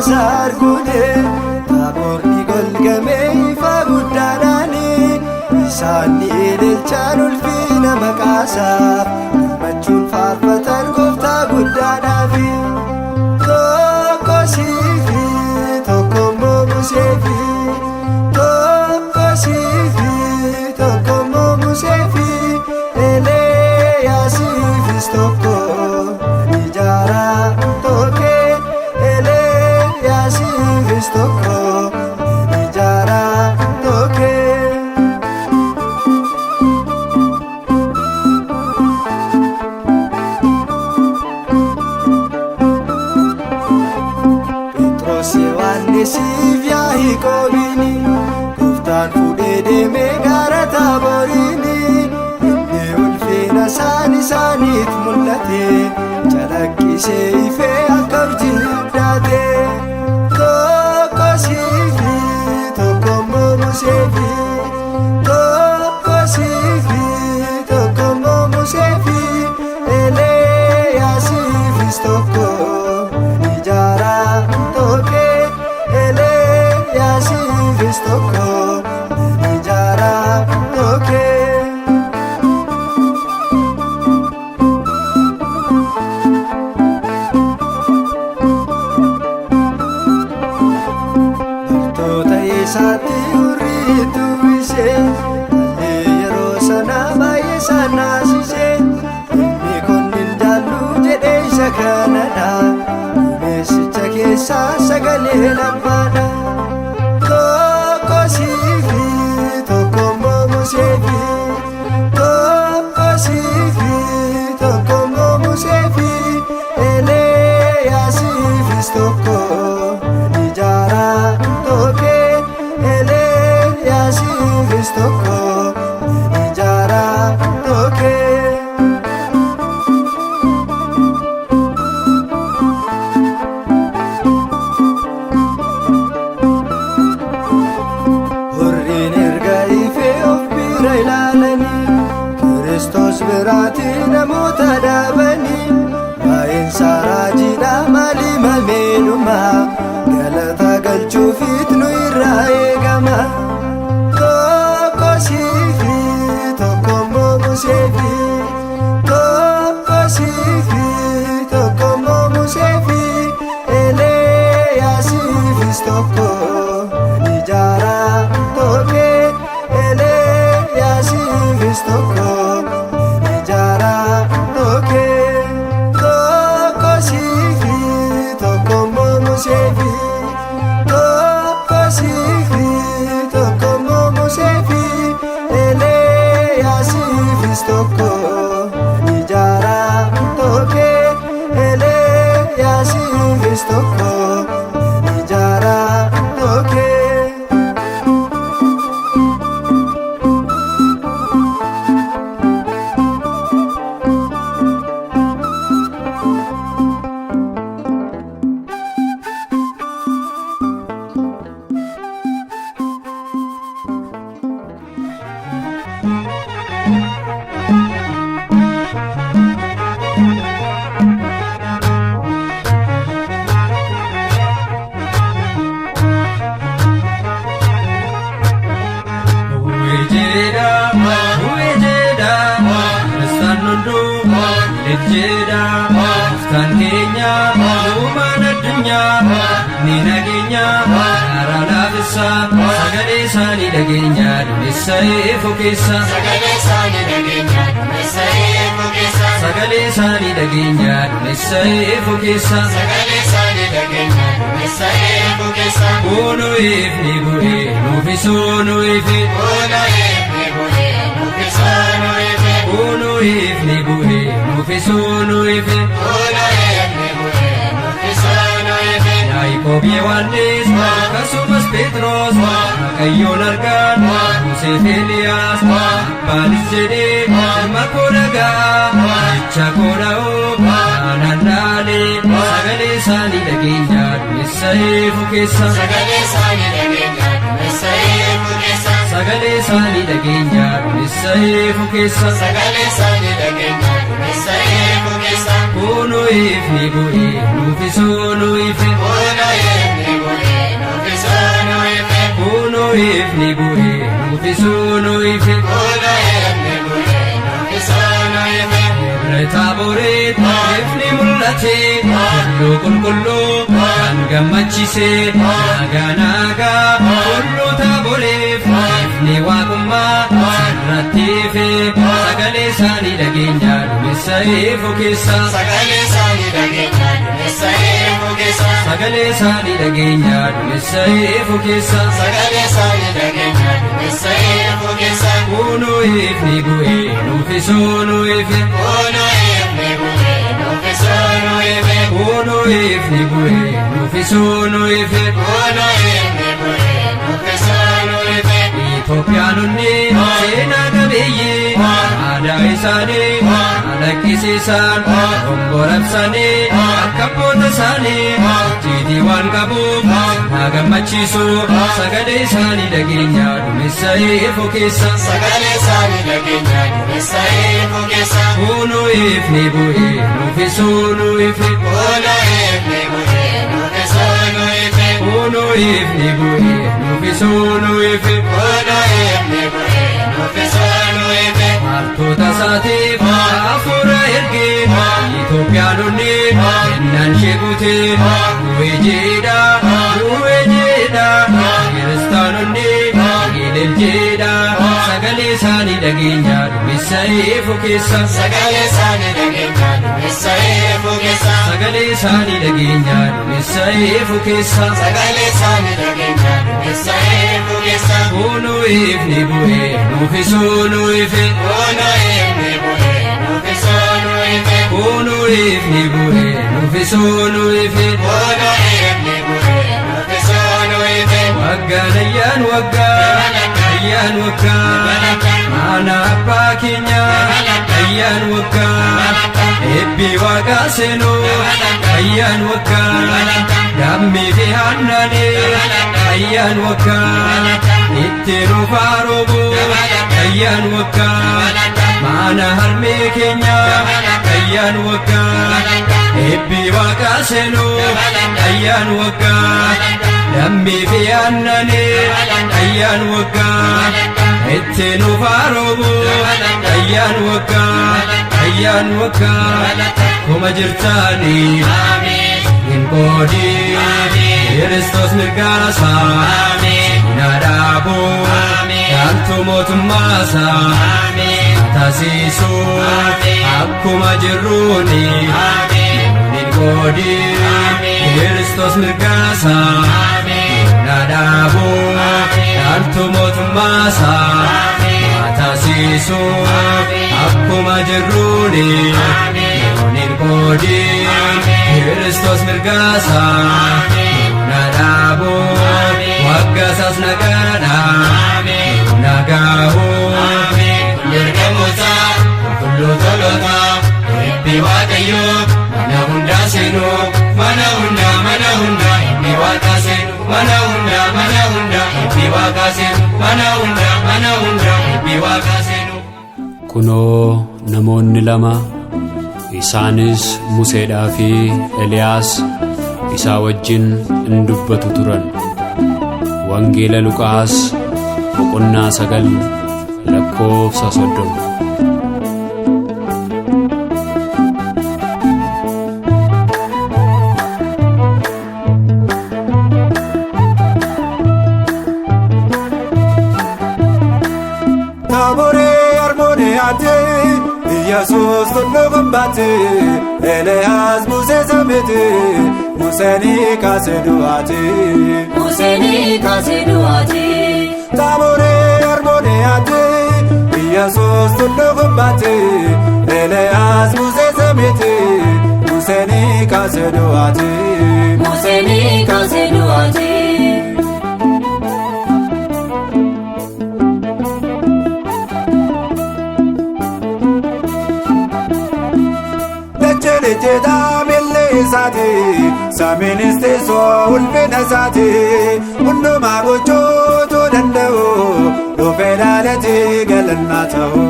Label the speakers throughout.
Speaker 1: sargune taborni golgame ifa guddadani isani ililchan ulfina maqasaaf gammachuun faarfatan gooftaa guddadaafi tokko siifi tokko museefi tokko siifi tokko museefi Eliyaasiifis tokko Nijara toke Eliyaasiifis tokko Nijara toke Petros Yohannisiif Yaaqoobini gooftaan fuudhee deemee gara Taaborini isaaniit mul'ate calaqqisee ifee akka urjii abdaate tokko siifi tokko museefi tokko siifi tokko museefi Eliyaasiifis tokko Nijara toke Eliyaasiifis tokko Nijara toke Saati uriitu ishee yeroo sana baay'ee sanaasisee inni kunnin jaallu jedhee isa kanadha duumessicha keessaa sagalee labbaadha tokko siifi tokko museefi tokko siifi tokko museefi Eliyaasiifis tokko Nijara toke Eliyaasiifis tokko Nijara toke Hurriin erga ifee of bira ilaalanii Kiristoos biraatti namoota dhaabanii waa'een isaa raajiidha maalii mameenuma galata galchuufiit nu irraa eegama tokko siifi tokko museefi tokko siifi tokko museefi Eliyaasiifis tokko Nijara toke Eliyaasiifis tokko Nijara toke tokko siifi tokko museefi tokko siifi tokko museefi Eliyaasiifis tokko Nijara toke Eliyaasiifis tokko Nijara toke Ejjeda Uftaan keenya uumaan addunyaa ni nageenya Karaa laafessa sagalee isaanii dhageenya Duumessa eefoo keessa
Speaker 2: Sagalee isaanii dhageenya Duumessa eefoo keessa
Speaker 1: Sagalee isaanii dhageenya Duumessa eefoo keessa
Speaker 2: Sagalee isaanii dhageenya Duumessa eefoo keessa
Speaker 1: Boonoo eefni bu'ee nuufisoo nu eefe
Speaker 2: Boonoo eefni bu'ee nuufisoo nu eefe
Speaker 1: Boonoo eefni bu'ee nuufisoo nu eefe
Speaker 2: Boonoo eefni bu'ee nuufisoo nu eefe
Speaker 1: Yaaqoob Yohannis akkasumas Phexros Waaqayyoon argan Museef Eliyaas abbaanis jedhee ilma koo dhaga'a jecha koo dha'oo naannaalee sagalee isaanii dhageenya Duumessa eefoo keessa
Speaker 2: Sagalee isaanii dhageenya Duumessa eefoo keessa
Speaker 1: Sagalee isaanii dhageenya Duumessa eefoo keessa
Speaker 2: Sagalee isaanii dhageenya Duumessa eefoo keessa
Speaker 1: Boonoo eefni bu'ee nuufisoo nu ife
Speaker 2: Boonoo eefni
Speaker 1: ifni bu'e nuufisuu nu ife
Speaker 2: Uno ifni bu'e nuufisuu nu ife
Speaker 1: Irra Taaboreet ifni mul'ate Tulluu qulqulluu kan gammachiise Nagaa nagaa tulluu Taaboreef ifni waaqummaa sirratti ife Sagalee isaanii dhageenya duumessa ifu keessa
Speaker 2: Sagalee isaanii dhageenya duumessa ifu keessa
Speaker 1: Sagalee isaanii dhageenya duumessa ifu keessa
Speaker 2: Sagalee isaanii dhageenya duumessa ifu keessa
Speaker 1: Uno ifni bu'e nuufisuu nu ife
Speaker 2: Uno ifni bu'e nuufisuu nu ife
Speaker 1: Uno ifni bu'e nuufisuu nu ife
Speaker 2: Uno ifni bu'e nuufisuu nu ife
Speaker 1: Itoophiyaanonni seenaa qabeeyyii aadaa isaanii alaqqisiisan honborabsanii akka abboota isaanii jiitii waan qabuuf haa gammachiisu sagalee isaanii dhageenya duumessa ifu keessa
Speaker 2: Sagalee isaanii dhageenya duumessa ifu keessa
Speaker 1: Uno ifni bu'e nuufisuu nu ife
Speaker 2: Uno ifni bu'e nuufisuu nu ife
Speaker 1: Uno ifni bu'e nuufisuu nu ife
Speaker 2: Uno ifni bu'e nuufisuu nu ife
Speaker 1: Maaltoota isaatiif hafuura ergee Itoophiyaanonni ennaan sheekute du'ee jedha Kiristaanonni ilil jedha sagalee isaanii dhageenya duumessa ifu keessa
Speaker 2: Sagalee isaanii dhageenya duumessa ifu keessa
Speaker 1: Sagalee isaanii dhageenya duumessa ifu keessa
Speaker 2: Sagalee isaanii dhageenya duumessa ifu keessa
Speaker 1: Uno ifni bu'e nuufisuu nu ife
Speaker 2: Uno ifni bu'e nuufisuu nu ife
Speaker 1: Uno ifni bu'e nuufisuu nu ife
Speaker 2: Uno ifni bu'e nuufisuu nu ife
Speaker 1: Waggaan ayyaan waggaa Mana abbaa keenya ayyaan waggaa Eebbi waaqaa seenuu ayyaan waggaa Dammii fi aannan ayyaan waggaa Itti dhufaa roobuu ayyaan waggaa Mana harmee keenya ayyaan waggaa Eebbi waaqaa seenuu ayyaan waggaa Dammii fi aannan ayyaan waggaa Itti dhufaa roobuu ayyaan waggaa Kuma jirtaanii hin qoodin Kiristoos mirgaasaa na dhaabuu Yaaltu mootummaasaa taasisuu akkuma jirruuni hin qoodin Kiristoos mirgaasaa na dhaabuu Yaaltu mootummaasaa taasisuu akkuma jirruuni hin qoodin Kiristoos mirgaasaa na dhaabuu waggaasaas nagaahuu
Speaker 2: Ergamoota qulqulluu tolootaa eebbi Waaqayyoo mana hundaa seenuu mana hundaa eebbi Waaqaa seenuu mana hundaa eebbi Waaqaa seenuu mana hundaa eebbi Waaqaa seenuu
Speaker 3: Kunoo namoonni lama isaanis Museedhaa fi Eliyaas isaa wajjin in dubbatu turan. Wangeela Luqaas boqonnaa 9 lakkoofsa 30.
Speaker 4: Yesus tullu gubbatti Eliyaas Musee samiti Museenii kaasee du'aati Taaboree Armooniyaatti Yesus tullu gubbatti Eliyaas Musee samiti Museenii kaasee du'aati Ejjeetaa millee isaati samiinis teessoo ulfina isaati hundumaa gochuu danda'u dhufee dhaalatii galannaa ta'u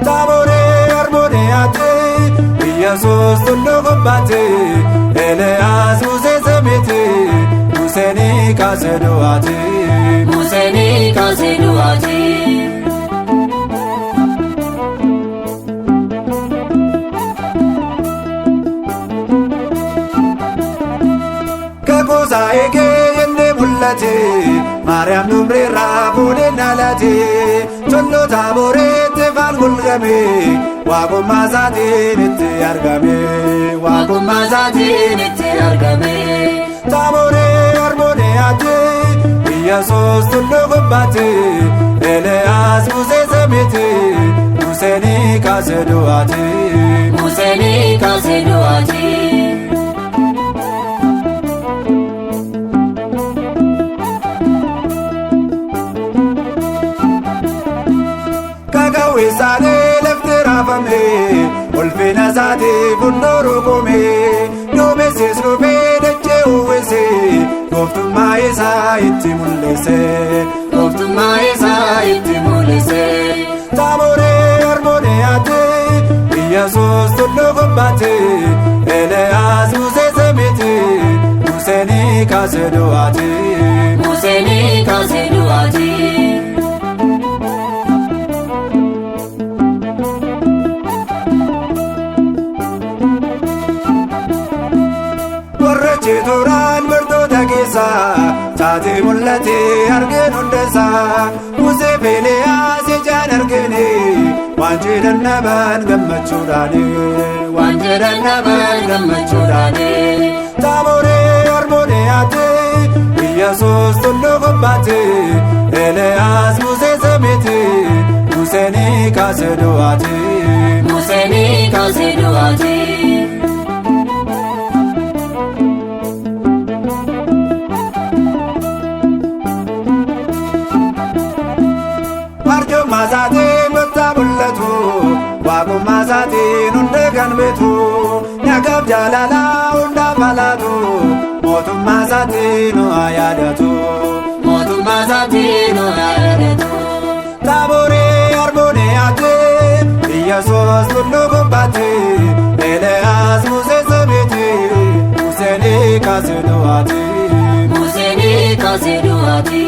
Speaker 4: Taaboree Armooniyaatti Yesus tullu gubbatti Eliyaas Musee samiti kaase du'aati.
Speaker 2: Museen kaase du'aati.
Speaker 4: Kakuusaa eegee inni mul'ate Maariyaam numreerraa fuudheen dhalate Tulluu Taabooriitti falgulgame waaqummaa isaatiin itti argame
Speaker 2: Waaqummaa isaatiin itti argame.
Speaker 4: Taaborii Armooniyaatti Iyyesuus tulluu gubbaatti Eeliyaas Musee samiiti Museen kaase du'aati.
Speaker 2: Museen kaase du'aati.
Speaker 4: Kakawweessaanii lafti raafame ulfina isaatiif hundoo rukume duumessis dhufee dachee uwwise gooftummaa isaa itti mul'ise.
Speaker 2: Gooftummaa isaa itti mul'ise.
Speaker 4: Taaborii Armooniyaatti Iyyesuus tulluu gubbaatti Eeliyaas Musee samiiti Museen kaase du'aati.
Speaker 2: Museen kaase du'aati.
Speaker 4: Turaan bartoota keessaa taatee mul'ate argeen hundeessaa Musee fi Eeliyaas ijaan argine waan jedhan namaan gammachuudhaani.
Speaker 2: Waan jedhan namaan gammachuudhaani.
Speaker 4: Taaborii Armooniyaatti Iyyesuus tulluu gubbaatti Eeliyaas Musee samiiti Museen kaase du'aati.
Speaker 2: Museen kaase du'aati.
Speaker 4: Arjummaa isaatiin gooftaa mul'atu waaqummaa isaatiin hunda kan beetu nagaaf jaalalaa hundaaf alaatu mootummaa isaatiin nu haa yaadatu.
Speaker 2: Mootummaa isaatiin nu haa yaadatu.
Speaker 4: Taaborii Armooniyaatti Iyyesuus tulluu gubbaatti Eeliyaas Musee samiiti Museen kaase du'aati.
Speaker 2: Museen kaase du'aati.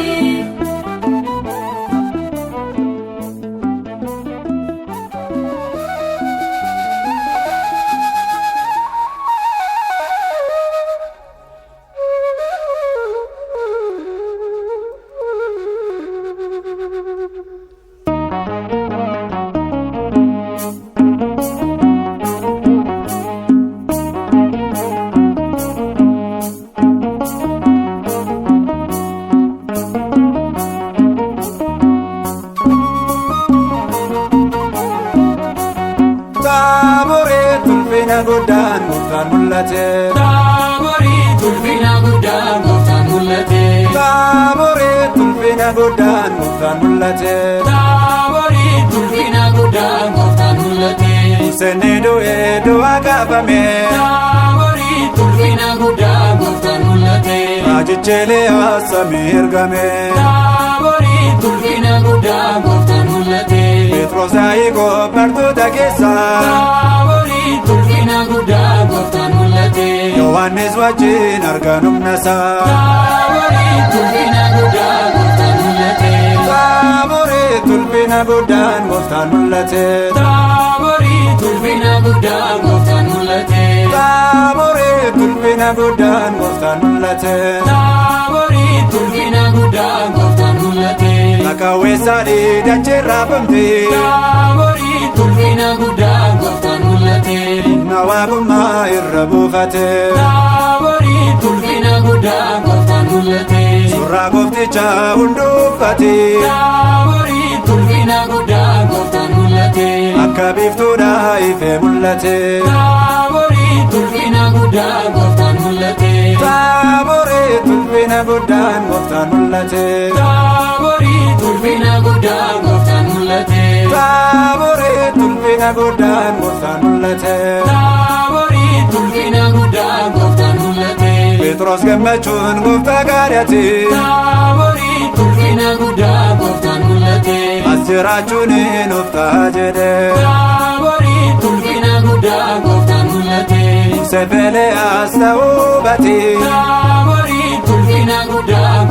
Speaker 4: Taaborii tulfina guddaan gooftaan mul'ate.
Speaker 2: Taaborii tulfina guddaan gooftaan mul'ate.
Speaker 4: Taaborii tulfina guddaan gooftaan mul'ate.
Speaker 2: Taaborii tulfina guddaan gooftaan mul'ate.
Speaker 4: Museen du'ee du'aa kaafame.
Speaker 2: Taaborii tulfina guddaan gooftaan mul'ate.
Speaker 4: Raajichi Eeliyaas samii ergame.
Speaker 2: Taaborii tulfina guddaan gooftaan mul'ate.
Speaker 4: Phexros Yaaqoob bartoota keessaa.
Speaker 2: Taaborii tulfina guddaan gooftaan mul'ate.
Speaker 4: Yohaannis wajjin argan humna isaa.
Speaker 2: Taaborii tulfina guddaan gooftaan mul'ate.
Speaker 4: Taaborii tulfina guddaan gooftaan mul'ate.
Speaker 2: Taaborii tulfina guddaan gooftaan mul'ate.
Speaker 4: Taaborii tulfina guddaan gooftaan mul'ate.
Speaker 2: Taaborii tulfina guddaan gooftaan mul'ate.
Speaker 4: Kakawweessaanii dachee raafamte.
Speaker 2: Taaborii tulfina guddaan gooftaan mul'ate.
Speaker 4: Humna waaqummaa irra buufate.
Speaker 2: Taaborii tulfina guddaan gooftaan mul'ate.
Speaker 4: Surraa gooftichaa hunduu uffate.
Speaker 2: Taaborii tulfina guddaan gooftaan mul'ate.
Speaker 4: Akka biiftuudhaa ifee mul'ate.
Speaker 2: Taaborii tulfina guddaan gooftaan mul'ate.
Speaker 4: Taaborii tulfina guddaan gooftaan mul'ate.
Speaker 2: Taaborii tulfina guddaan gooftaan mul'ate.
Speaker 4: Taaborii tulfina guddaan gooftaan mul'ate.
Speaker 2: Taaborii tulfina guddaan gooftaan mul'ate.
Speaker 4: Phexros gammachuun gooftaa gaari'ate.
Speaker 2: Taaborii tulfina guddaan gooftaan mul'ate.
Speaker 4: As jiraachuun nuuf ta'a jedhe.
Speaker 2: Taaborii tulfina guddaan gooftaan mul'ate.
Speaker 4: Musee fi Eeliyaas ta'uu hubate.
Speaker 2: Taaborii tulfina guddaan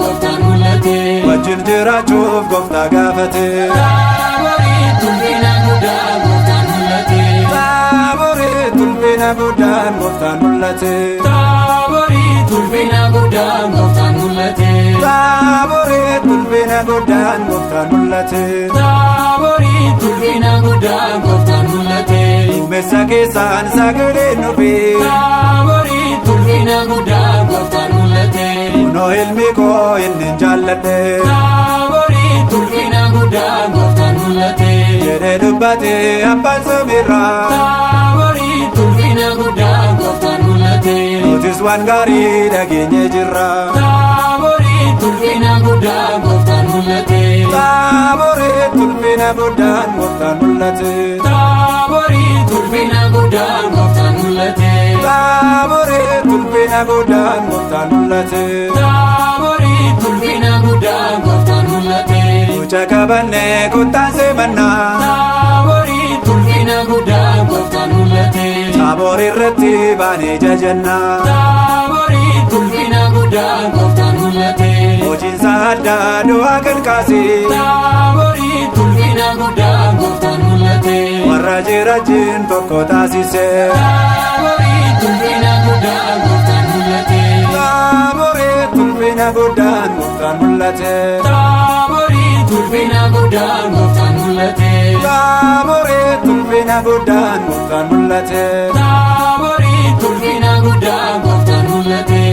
Speaker 4: wajjin jiraachuuf gooftaa gaafate.
Speaker 1: Taaboriitti ulfina guddaa gooftaan mul'ate.
Speaker 4: Taaboriitti ulfina guddaan gooftaan mul'ate.
Speaker 1: Taaboriitti ulfina guddaa gooftaan mul'ate.
Speaker 4: Taaboriitti ulfina guddaan gooftaan mul'ate.
Speaker 1: Taaboriitti ulfina guddaa gooftaan mul'ate.
Speaker 4: Duumessa keessaan sagaleen dhufe.
Speaker 1: Taaboriitti ulfina guddaa gooftaan mul'ate.
Speaker 4: Kunoo ilmi koo inni jaalladhe.
Speaker 1: Taaboriitti ulfina guddaa gooftaan mul'ate.
Speaker 4: Jedhee dubbate abbaan samiirraa.
Speaker 1: Taaboriitti ulfina guddaa gooftaan mul'ate.
Speaker 4: Nutis waan gaarii dhageenye jirra.
Speaker 1: Taaboriitti ulfina guddaa gooftaan mul'ate.
Speaker 4: Taaboriitti ulfina guddaan gooftaan mul'ate.
Speaker 1: Taaboriitti ulfina guddaa gooftaan mul'ate.
Speaker 4: Taaboriitti ulfina guddaan gooftaan mul'ate.
Speaker 1: Taaboriitti ulfina guddaa gooftaan mul'ate.
Speaker 4: Mucha qabannee kottaan seemannaa.
Speaker 1: Taaboriitti ulfina guddaa gooftaan mul'ate.
Speaker 4: Taaboor irratti baanee jajannaa.
Speaker 1: Taaboriitti ulfina guddaa gooftaan mul'ate.
Speaker 4: Hojiinsa addaa du'aa kan kaase.
Speaker 1: Taaboriitti ulfina guddaa gooftaan mul'ate.
Speaker 4: Warra jiraajin tokko taasise.
Speaker 1: Taaboriitti ulfina guddaa gooftaan mul'ate.
Speaker 4: Taaboriitti ulfina guddaan gooftaan mul'ate.
Speaker 1: Taaboriitti ulfina guddaa gooftaan mul'ate.
Speaker 4: Taaboriitti ulfina guddaan gooftaan mul'ate.
Speaker 1: Taaboriitti ulfina guddaa gooftaan mul'ate.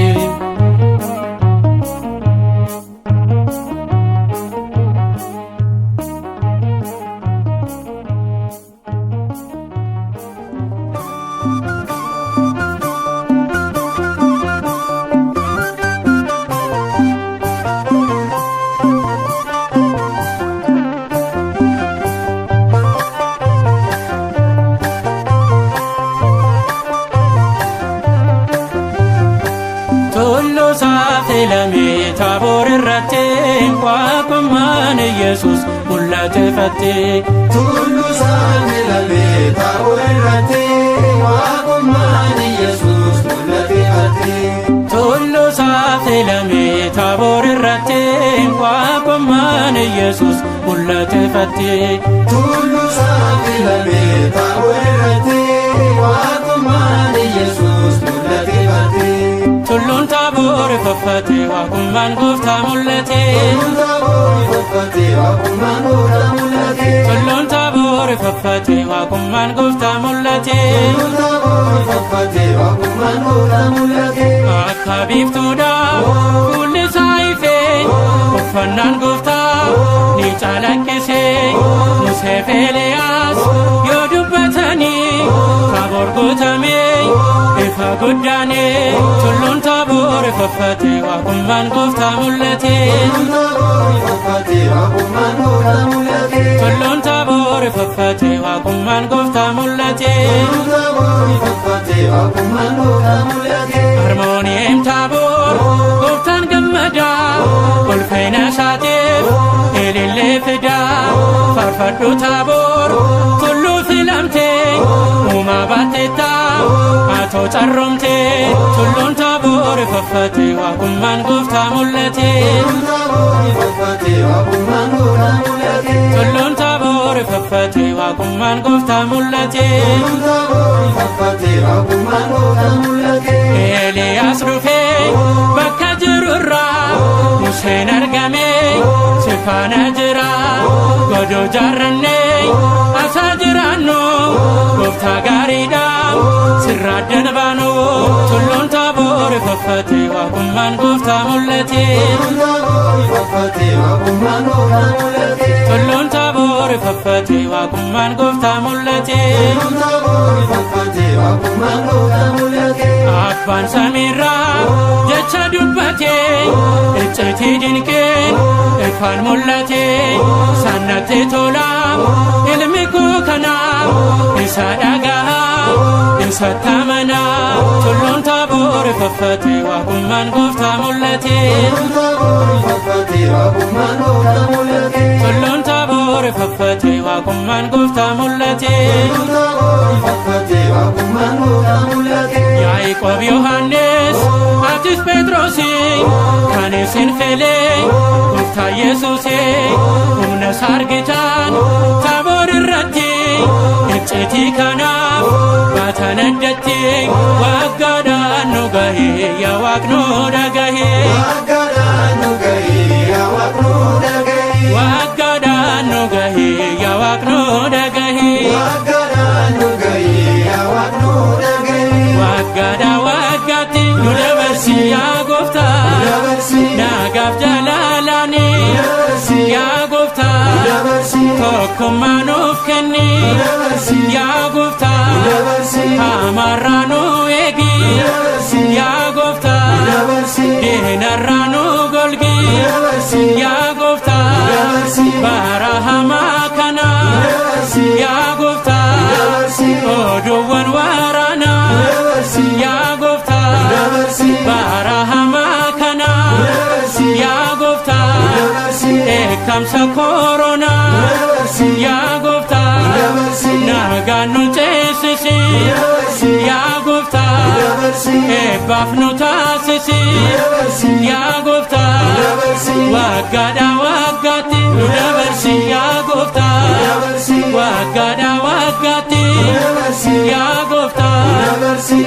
Speaker 5: Filame Taaboor irratti waaqummaan Yesuus mul'ate fatte.
Speaker 2: Tulluusaa filame Taaboor irratti waaqummaan Yesuus mul'ate fatte.
Speaker 5: Tulluusaa filame Taaboor irratti waaqummaan Yesuus mul'ate fatte.
Speaker 2: Tulluusaa filame Taaboor irratti waaqummaan Yesuus mul'ate fatte.
Speaker 5: Tulluun Taaboor faffate waaqummaan gooftaa mul'ate. Tulluun Taaboor faffate waaqummaan gooftaa mul'ate. Akka biiftuudha fuulli isaa ifee uffannaan gooftaa ni calaqqisee. Musee fi Eeliyaas yoo dubbatanii Taaboor gootamee ifa guddaanee. Tulluun Taaboor faffate waaqummaan gooftaa mul'ate. Tulluun Taaboor faffate waaqummaan gooftaa mul'ate. Harmooniyeem Taaboor gooftaan gammadaa ulfina isaatiif ilillee fidaa. Faarfadhu Taaboor tulluu filamtee uumaa baatteettaa atoo carroomtee. Tulluun Taaboor faffate waaqummaan gooftaa mul'ate. Tulluun Taaboor faffate waaqummaan gooftaa mul'ate. Eeliyaas dhufee bakka jirurraa Museen argamee si faana jira. Godoo jaarrannee asaa jiraannu gooftaa gaariidha sirraa addan baanu. Tulluun Taaboor faffate waaqummaan gooftaa mul'ate. Tulluun Taaboor faffate waaqummaan gooftaa mul'ate. Abbaan samiirraa jecha dubbatee iccitii dinqeen ifaan mul'ate. Sannatti tolaa ilmi koo kanaa isa dhagahaa isatti amanaa. Tulluun Taaboor faffate waaqummaan gooftaa mul'ate. Tulluun Taaboor faffate waaqummaan gooftaa mul'ate. Yaaqoob Yohaannis atis Phexrosi kan isin filee gooftaa Yesuus. waaqnu dhagahi
Speaker 4: Waggaadhaan nu gahi yaa waaqnu dhagahi
Speaker 5: waggaadhaan nu gahi yaa waaqnu dhagahi
Speaker 4: Waggaadhaan nu gahi yaa waaqnu dhagahi
Speaker 5: waggaadhaa waggaatti nu dabarsi yaa gooftaa
Speaker 4: Dabarsi
Speaker 5: naagaaf jaalalaani
Speaker 4: Dabarsi
Speaker 5: yaa gooftaa
Speaker 4: Dabarsi
Speaker 5: tokkummaa nuuf kenni
Speaker 4: Dabarsi
Speaker 5: yaa gooftaa
Speaker 4: Dabarsi
Speaker 5: hamarraa nu eegi
Speaker 4: Dabarsi
Speaker 5: yaa gooftaa
Speaker 4: Dabarsi
Speaker 5: diinarraa nu golgi
Speaker 4: Dabarsi
Speaker 5: yaa gooftaa
Speaker 4: Dabarsi
Speaker 5: bara hamaa kana
Speaker 4: Dabarsi
Speaker 5: yaa gooftaa
Speaker 4: Dabarsi
Speaker 5: oduuwwan waraanaa
Speaker 4: Dabarsi
Speaker 5: yaa gooftaa
Speaker 4: Dabarsi
Speaker 5: bara hamaa kana
Speaker 4: Dabarsi
Speaker 5: yaa gooftaa
Speaker 4: Dabarsi
Speaker 5: eekamsa koronaa
Speaker 4: Dabarsi
Speaker 5: yaa gooftaa
Speaker 4: Dabarsi
Speaker 5: nagaan nu ceesisi
Speaker 4: Dabarsi
Speaker 5: yaa gooftaa
Speaker 4: Dabarsi
Speaker 5: eebbaaf nu taasisi
Speaker 4: Dabarsi
Speaker 5: yaa gooftaa
Speaker 4: Dabarsi
Speaker 5: waggaadhaa waggaatti nu dabarsi yaa gooftaa
Speaker 4: Dabarsi
Speaker 5: waggaadhaa waggaatti
Speaker 4: Dabarsi
Speaker 5: yaa gooftaa
Speaker 4: Dabarsi